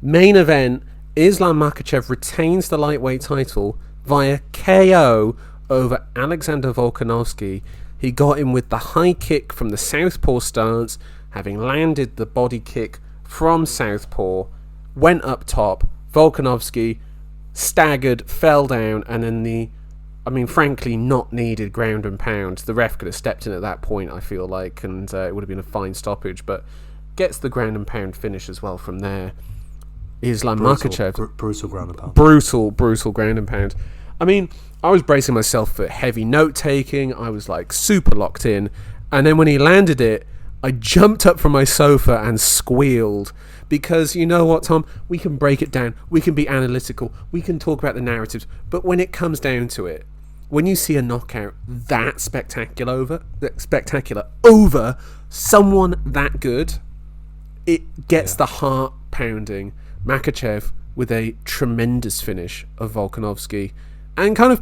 Main event, Islam Makhachev retains the lightweight title via KO over Alexander Volkanovski. He got him with the high kick from the southpaw stance, having landed the body kick from southpaw, went up top. Volkanovski staggered, fell down, and then frankly, not needed ground and pound. The ref could have stepped in at that point, I feel like, and it would have been a fine stoppage, but gets the ground and pound finish as well from there. Islam Makhachev. Brutal ground and pound. Brutal ground and pound. I mean, I was bracing myself for heavy note-taking. I was, like, super locked in. And then when he landed it, I jumped up from my sofa and squealed. Because, you know what, Tom? We can break it down. We can be analytical. We can talk about the narratives. But when it comes down to it, when you see a knockout that spectacular over someone that good, it gets the heart pounding. Makhachev with a tremendous finish of Volkanovski and kind of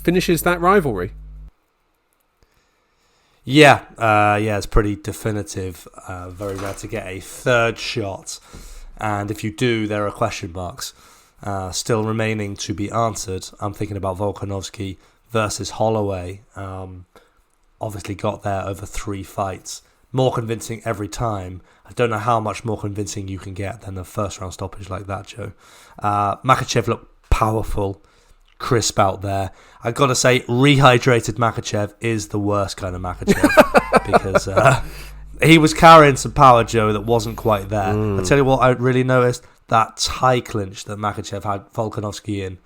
finishes that rivalry. Yeah, it's pretty definitive. Very rare to get a third shot, and if you do, there are question marks still remaining to be answered. I'm thinking about Volkanovski versus Holloway. Obviously got there over 3 fights. More convincing every time. I don't know how much more convincing you can get than a first round stoppage like that, Joe. Makhachev looked powerful, crisp out there. I gotta say, rehydrated Makhachev is the worst kind of Makhachev because he was carrying some power, Joe, that wasn't quite there. I tell you what, I really noticed that tie clinch that Makhachev had Volkanovski in.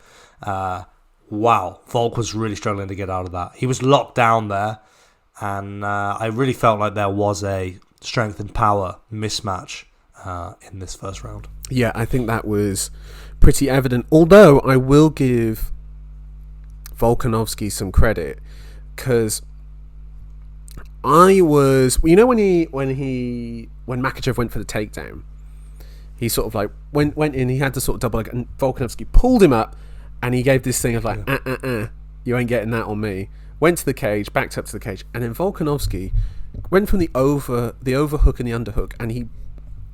Wow, Volk was really struggling to get out of that. He was locked down there. And I really felt like there was a strength and power mismatch in this first round. Yeah, I think that was pretty evident. Although I will give Volkanovski some credit, because I was, when Makhachev went for the takedown, he sort of like went in. He had to sort of double, and Volkanovski pulled him up, and he gave this thing of like, you ain't getting that on me. Went to the cage, backed up to the cage, and then Volkanovski went from the overhook and the underhook, and he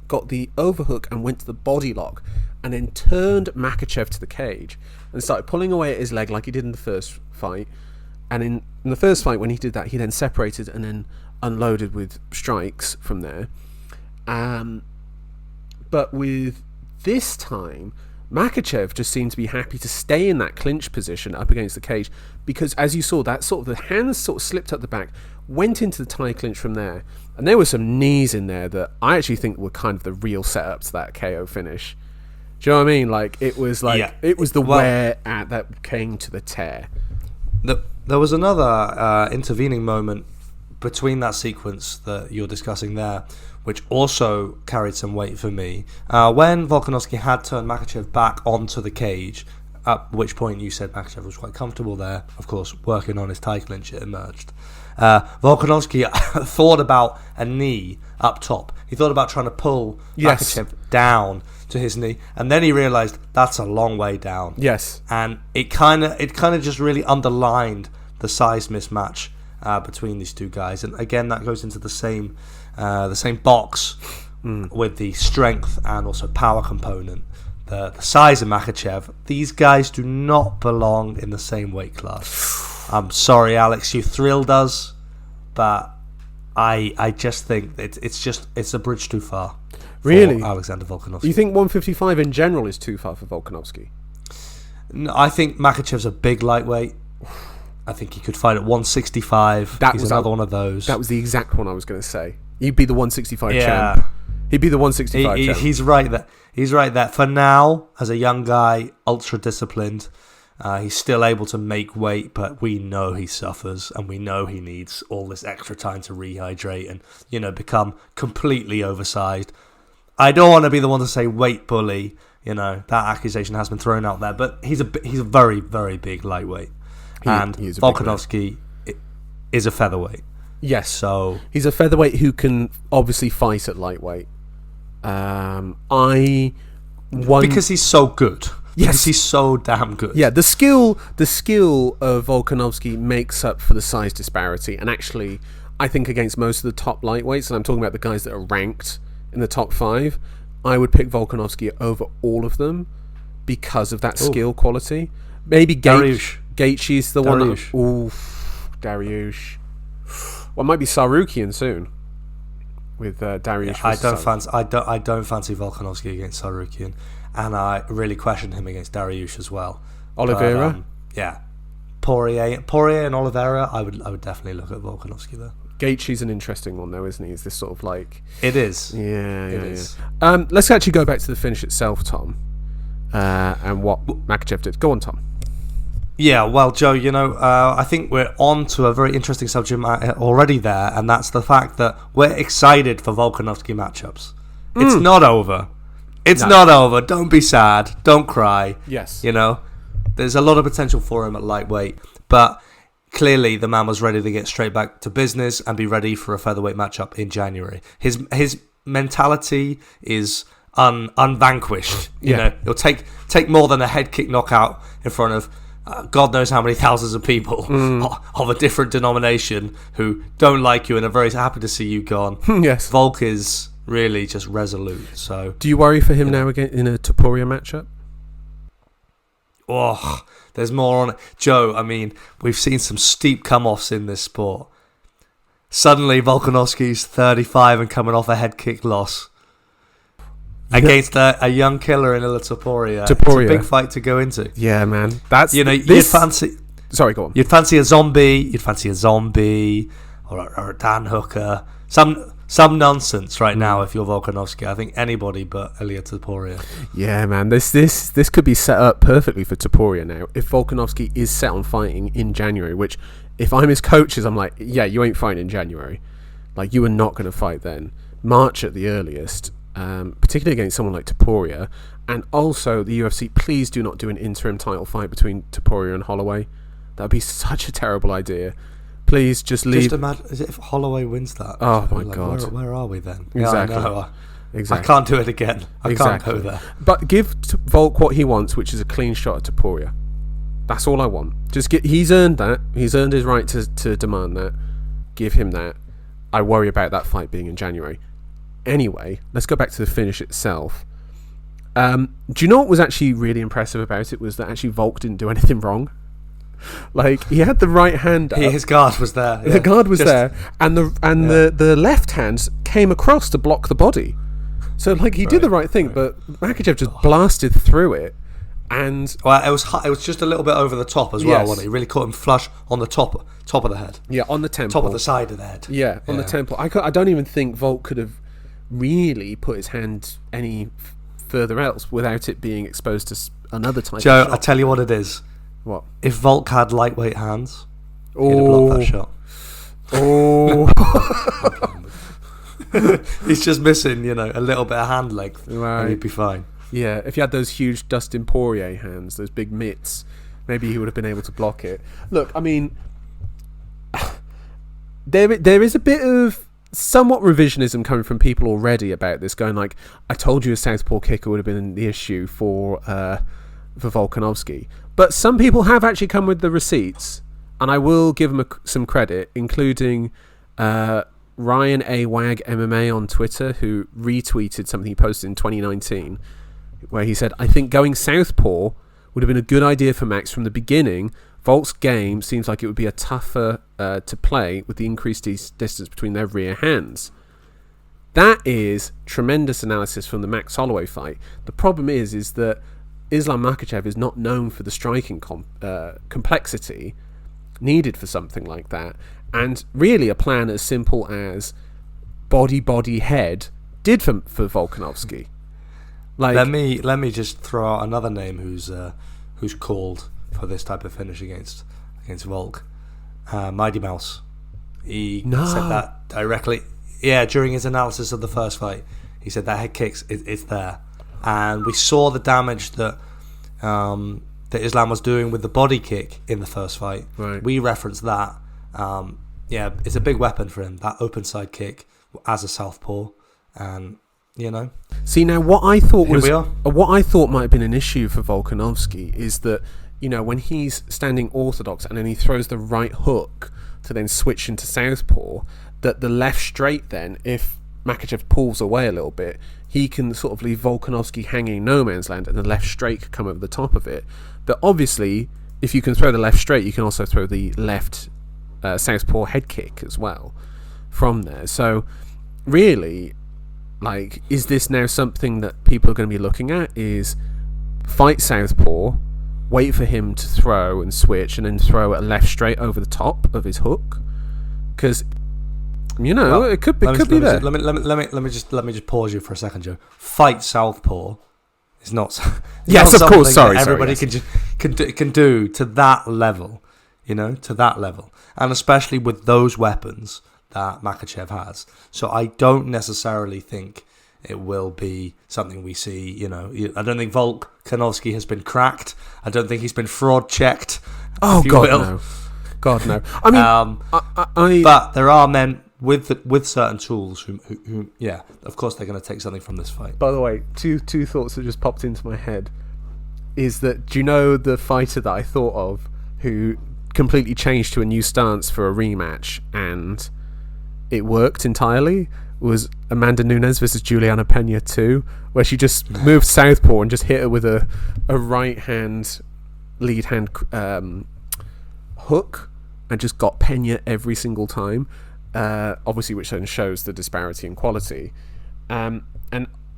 got the overhook and went to the body lock, and then turned Makhachev to the cage and started pulling away at his leg like he did in the first fight. And in the first fight, when he did that, he then separated and then unloaded with strikes from there. But with this time, Makhachev just seemed to be happy to stay in that clinch position up against the cage, because as you saw, that sort of the hands sort of slipped up the back, went into the tie clinch from there, and there were some knees in there that I actually think were kind of the real setup to that KO finish. Do you know what I mean? Like it was the wear that came to the tear. There was another intervening moment between that sequence that you're discussing there, which also carried some weight for me. When Volkanovski had turned Makhachev back onto the cage, at which point you said Makhachev was quite comfortable there, of course, working on his tie clinch, it emerged. Volkanovski thought about a knee up top. He thought about trying to pull Makhachev down to his knee, and then he realised that's a long way down. Yes. And it kind of just really underlined the size mismatch between these two guys. And again, that goes into the same box with the strength and also power component. The size of Makhachev, these guys do not belong in the same weight class. I'm sorry, Alex, you thrilled us, but I just think it's a bridge too far. Really? For Alexander Volkanovski. You think 155 in general is too far for Volkanovski? No, I think Makhachev's a big lightweight. I think he could fight at 165. He's another one of those. That was the exact one I was going to say. He'd be the 165 champ. He'd be the 165 champ. He's right there. He's right there. For now, as a young guy, ultra disciplined, he's still able to make weight, but we know he suffers, and we know he needs all this extra time to rehydrate and, become completely oversized. I don't want to be the one to say weight bully. That accusation has been thrown out there, but he's a very, very big lightweight. And Volkanovski is a featherweight. Yes. So he's a featherweight who can obviously fight at lightweight. Because he's so good. Yes. Because he's so damn good. Yeah, the skill of Volkanovski makes up for the size disparity. And actually, I think against most of the top lightweights, and I'm talking about the guys that are ranked in the top 5, I would pick Volkanovski over all of them because of that skill quality. Maybe Gaethje's the one. Ooh, Dariush. Well, it might be Sarukian soon. With Dariush. Yeah, I don't fancy Volkanovski against Sarukian, and I really question him against Dariush as well. Oliveira. Yeah, Poirier and Oliveira. I would definitely look at Volkanovski there. Gaethje's an interesting one though, isn't he? Is this sort of like... It is. Yeah, it is. Let's actually go back to the finish itself, Tom, and what Makhachev did. Go on, Tom. Yeah, well, Joe, I think we're on to a very interesting subject already there, and that's the fact that we're excited for Volkanovski matchups. It's not over. It's not over. Don't be sad. Don't cry. Yes. There's a lot of potential for him at lightweight, but clearly the man was ready to get straight back to business and be ready for a featherweight matchup in January. His mentality is unvanquished. He'll take more than a head kick knockout in front of God knows how many thousands of people of a different denomination who don't like you and are very happy to see you gone. Yes. Volk is really just resolute. So, do you worry for him now again in a Topuria matchup? Oh, there's more on it. Joe, I mean, we've seen some steep come-offs in this sport. Suddenly, Volkanovski's 35 and coming off a head kick loss against a young killer in Ilia Topuria. It's a big fight to go into. Yeah, man. That's you'd fancy. Sorry, go on. You'd fancy a zombie. Or a Dan Hooker. Some nonsense right now if you're Volkanovski. I think anybody but Ilia Topuria. Yeah, man. This could be set up perfectly for Topuria now. If Volkanovski is set on fighting in January, which if I'm his coaches, I'm like, yeah, you ain't fighting in January. Like, you are not going to fight then. March at the earliest, particularly against someone like Topuria. And also, the UFC, please do not do an interim title fight between Topuria and Holloway. That would be such a terrible idea. Please just leave. Just imagine if Holloway wins that. Oh my God! Where are we then? Exactly. Yeah, I know. Exactly. I can't do it again. I can't go there. But give Volk what he wants, which is a clean shot at Topuria. That's all I want. He's earned that. He's earned his right to demand that. Give him that. I worry about that fight being in January. Anyway, let's go back to the finish itself. Do you know what was actually really impressive about it was that actually Volk didn't do anything wrong. Like, he had the right hand up. His guard was there. Yeah. The guard was there, and the left hand came across to block the body. So, like, he did the right thing, but Makhachev just blasted through it, and it was just a little bit over the top as well. Wasn't it? He really caught him flush on the top of the head. Yeah, on the temple, top of the side of the head. Yeah, on the temple. I don't even think Volk could have really put his hand any further else without it being exposed to another type. Joe, of shot. I tell you what it is. What? If Volk had lightweight hands, he'd have blocked that shot. Oh. He's just missing, a little bit of hand length, right. And he'd be fine. Yeah, if he had those huge Dustin Poirier hands, those big mitts, maybe he would have been able to block it. Look, I mean, there is a bit of somewhat revisionism coming from people already about this, going like, I told you a southpaw kicker would have been the issue for Volkanovski. But some people have actually come with the receipts, and I will give them some credit, including Ryan A. Wag MMA on Twitter, who retweeted something he posted in 2019, where he said, I think going southpaw would have been a good idea for Max from the beginning. Volk's game seems like it would be a tougher to play with the increased distance between their rear hands. That is tremendous analysis from the Max Holloway fight. The problem is that Islam Makhachev is not known for the striking complexity needed for something like that, and really a plan as simple as body head did for Volkanovski. Like, let me just throw out another name who's called for this type of finish against Volk. Mighty Mouse. He said that directly. Yeah, during his analysis of the first fight, he said that head kicks it's there. And we saw the damage that Islam was doing with the body kick in the first fight. Right. We referenced that. It's a big weapon for him, that open side kick as a southpaw, and See, now what I thought might have been an issue for Volkanovski is that when he's standing orthodox and then he throws the right hook to then switch into southpaw, that the left straight then, if Makhachev pulls away a little bit, he can sort of leave Volkanovski hanging in no man's land, and the left straight could come over the top of it. But obviously, if you can throw the left straight, you can also throw the left southpaw head kick as well from there. So really, like, is this now something that people are going to be looking at? Is fight southpaw, wait for him to throw and switch, and then throw a left straight over the top of his hook? Because it could be there. Let me just pause you for a second, Joe. Fight southpaw is not. Yes, not of course. Sorry, everybody yes. can do to that level, to that level, and especially with those weapons that Makhachev has. So I don't necessarily think it will be something we see. I don't think Volkanovski has been cracked. I don't think he's been fraud checked. Oh God no. I mean, but there are men with certain tools who yeah, of course they're going to take something from this fight. By the way, two thoughts that just popped into my head is that, do you know the fighter that I thought of who completely changed to a new stance for a rematch and it worked entirely? Was Amanda Nunes versus Juliana Pena 2, where she just moved southpaw and just hit her with a right hand lead hand hook and just got Pena every single time. Obviously, which then shows the disparity in quality. And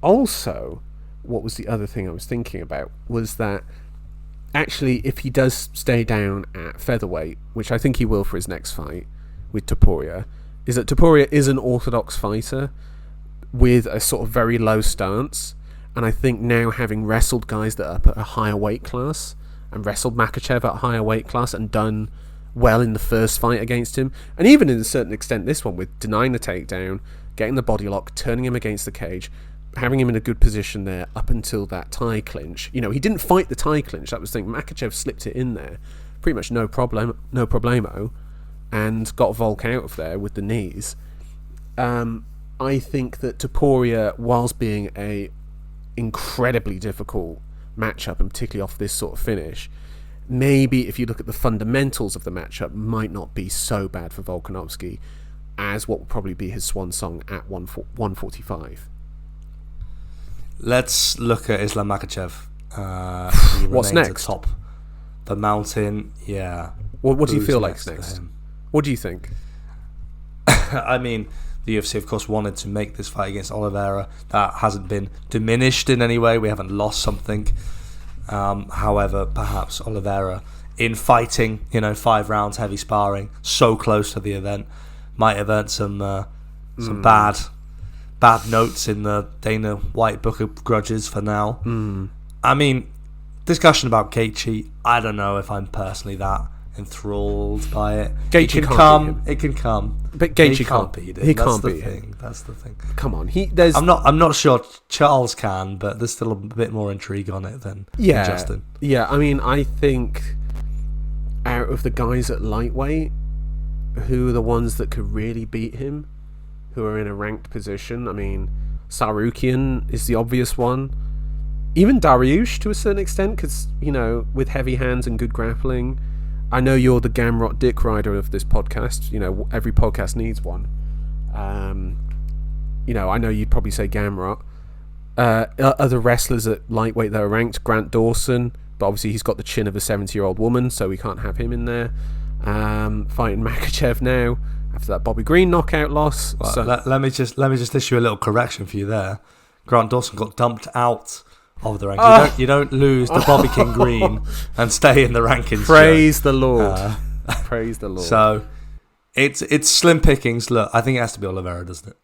also, what was the other thing I was thinking about was that actually, if he does stay down at featherweight, which I think he will for his next fight with Topuria, is that Topuria is an orthodox fighter with a sort of very low stance. And I think now, having wrestled guys that are up at a higher weight class and wrestled Makhachev at a higher weight class and done well in the first fight against him, and even in a certain extent this one, with denying the takedown, getting the body lock, turning him against the cage, having him in a good position there up until that tie clinch. He didn't fight the tie clinch. That was the thing. Makhachev slipped it in there pretty much no problemo, and got Volk out of there with the knees. I think that Topuria, whilst being a incredibly difficult matchup, and particularly off this sort of finish, maybe if you look at the fundamentals of the matchup, might not be so bad for Volkanovski as what will probably be his swan song at 145. Let's look at Islam Makhachev. What's next? Atop the mountain, yeah. What do you feel like next? What do you think? I mean, the UFC, of course, wanted to make this fight against Oliveira. That hasn't been diminished in any way. We haven't lost something. However, perhaps Oliveira, in fighting, 5 rounds, heavy sparring, so close to the event, might have earned some bad notes in the Dana White Book of Grudges for now. I mean, discussion about Gaethje, I don't know if I'm personally that enthralled by it. Gaethje it can come, but Gaethje can't beat him. He can't beat him. That's the thing. Come on, I'm not sure Charles can, but there's still a bit more intrigue on it than Justin. Yeah, I mean, I think out of the guys at lightweight, who are the ones that could really beat him, who are in a ranked position? I mean, Sarukian is the obvious one. Even Dariush to a certain extent, because, with heavy hands and good grappling. I know you're the Gamrot dick rider of this podcast. Every podcast needs one. I know you'd probably say Gamrot. Other wrestlers at lightweight that are ranked, Grant Dawson, but obviously he's got the chin of a 70-year-old woman, so we can't have him in there. Fighting Makhachev now after that Bobby Green knockout loss. Well, so let me just issue a little correction for you there. Grant Dawson got dumped out of the rankings. You don't lose to Bobby King Green and stay in the rankings. Praise the Lord. Praise the Lord. So it's slim pickings. Look, I think it has to be Oliveira, doesn't it?